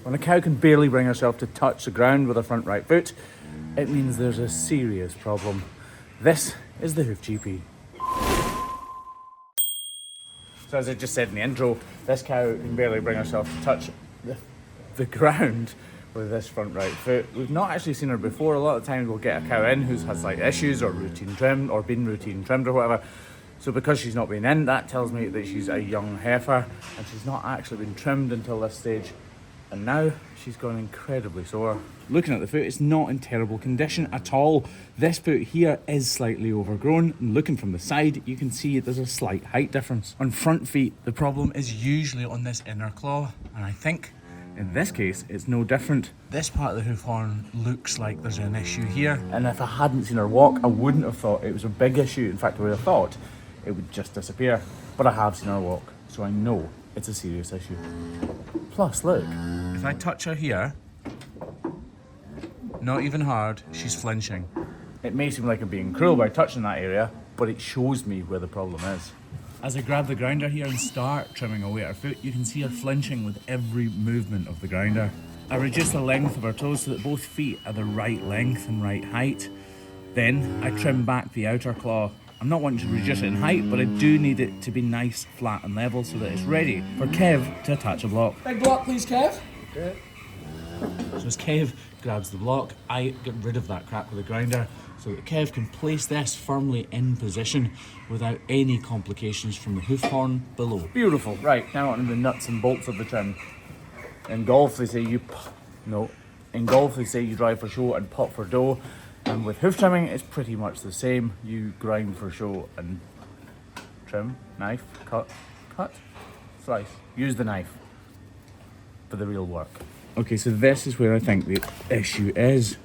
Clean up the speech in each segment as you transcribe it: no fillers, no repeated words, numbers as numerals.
When a cow can barely bring herself to touch the ground with her front right foot, it means there's a serious problem. This is the Hoof GP. So as I just said in the intro, this cow can barely bring herself to touch the ground with this front right foot. We've not actually seen her before. A lot of times we'll get a cow in who's had slight issues or routine trimmed or been routine trimmed or whatever. So because she's not been in, that tells me that she's a young heifer and she's not actually been trimmed until this stage. And now she's gone incredibly sore. Looking at the foot, it's not in terrible condition at all. This foot here is slightly overgrown, and looking from the side, you can see there's a slight height difference. On front feet, the problem is usually on this inner claw, and I think in this case, it's no different. This part of the hoof horn looks like there's an issue here. And if I hadn't seen her walk, I wouldn't have thought it was a big issue. In fact, I would have thought it would just disappear. But I have seen her walk, so I know it's a serious issue. Plus, look, if I touch her here, not even hard, she's flinching. It may seem like I'm being cruel by touching that area, but it shows me where the problem is. As I grab the grinder here and start trimming away at her foot, you can see her flinching with every movement of the grinder. I reduce the length of her toes so that both feet are the right length and right height. Then I trim back the outer claw. I'm not wanting to reduce it in height, but I do need it to be nice, flat and level so that it's ready for Kev to attach a block. Big block please, Kev. Okay. So as Kev grabs the block, I get rid of that crap with the grinder so that Kev can place this firmly in position without any complications from the hoof horn below. Beautiful. Right, now on to the nuts and bolts of the trim. In golf they say you drive for show and pop for dough. And with hoof trimming, it's pretty much the same. You grind for show and trim, knife, cut, slice. Use the knife for the real work. Okay, so this is where I think the issue is.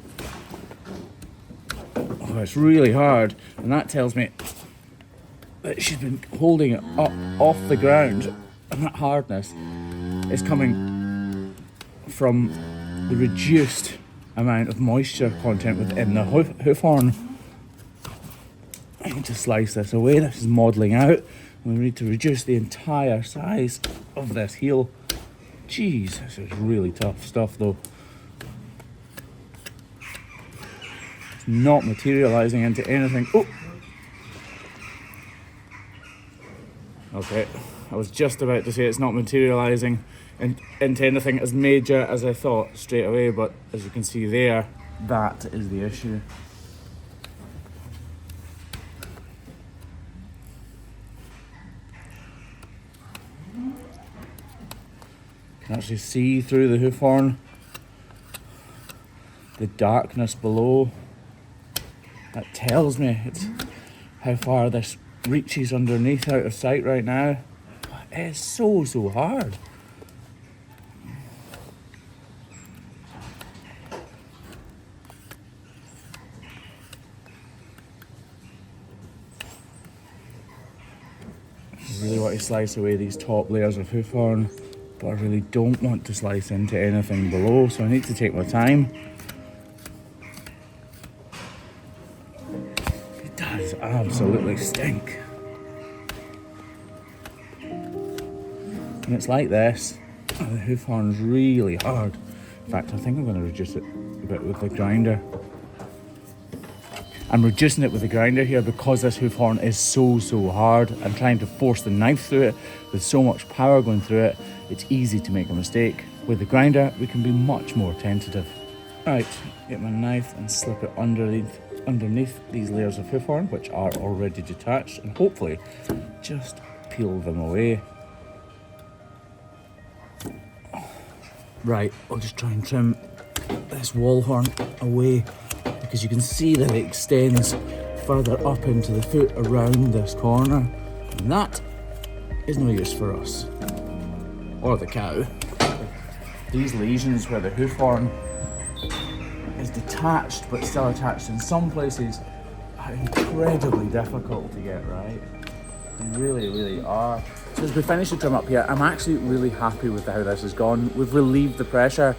Oh, it's really hard, and that tells me that she's been holding it up off the ground, and that hardness is coming from the reduced amount of moisture content within the hoof horn. I need to slice this away. This is modelling out. We need to reduce the entire size of this heel. Jeez, this is really tough stuff though. It's not materialising into anything. Oh! Okay, I was just about to say it's not materialising into anything as major as I thought straight away, but as you can see there, that is the issue. You can actually see through the hoof horn, the darkness below. That tells me it's how far this reaches underneath out of sight right now. It's so hard. I really want to slice away these top layers of hoof horn, but I really don't want to slice into anything below, so I need to take my time. It does absolutely stink. And it's like this. Oh, the hoof horn's really hard. In fact, I think I'm going to reduce it a bit with the grinder. I'm reducing it with the grinder here because this hoof horn is so hard. I'm trying to force the knife through it with so much power going through it. It's easy to make a mistake. With the grinder, we can be much more tentative. Right, get my knife and slip it underneath these layers of hoof horn, which are already detached, and hopefully just peel them away. Right, I'll just try and trim this wall horn away, because you can see that it extends further up into the foot around this corner, and that is no use for us or the cow. These lesions where the hoof horn is detached but still attached in some places are incredibly difficult to get right. They really are. So as we finish the trim up here, I'm actually really happy with how this has gone. We've relieved the pressure.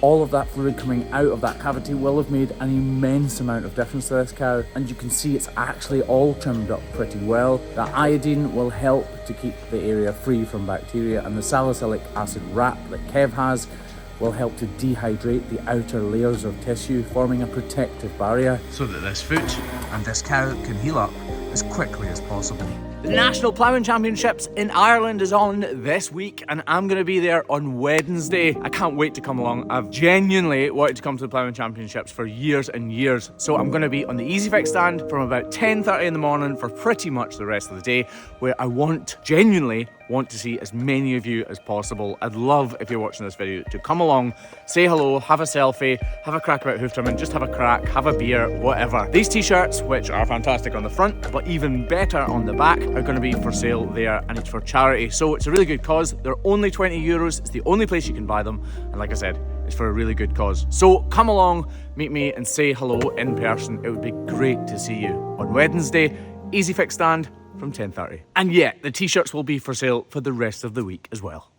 All of that fluid coming out of that cavity will have made an immense amount of difference to this cow, and you can see it's actually all trimmed up pretty well. The iodine will help to keep the area free from bacteria, and the salicylic acid wrap that Kev has will help to dehydrate the outer layers of tissue, forming a protective barrier so that this foot and this cow can heal up as quickly as possible. The National Ploughing Championships in Ireland is on this week and I'm going to be there on Wednesday. I can't wait to come along. I've genuinely wanted to come to the Ploughing Championships for years and years. So I'm going to be on the EASYFIX stand from about 10:30 in the morning for pretty much the rest of the day, where I genuinely want to see as many of you as possible. I'd love, if you're watching this video, to come along, say hello, have a selfie, have a crack about hoof trimming, just have a crack, have a beer, whatever. These t-shirts, which are fantastic on the front, but even better on the back, are going to be for sale there, and it's for charity. So it's a really good cause. They're only €20. It's the only place you can buy them. And like I said, it's for a really good cause. So come along, meet me and say hello in person. It would be great to see you on Wednesday, EASYFIX stand from 10:30. And yeah, the t-shirts will be for sale for the rest of the week as well.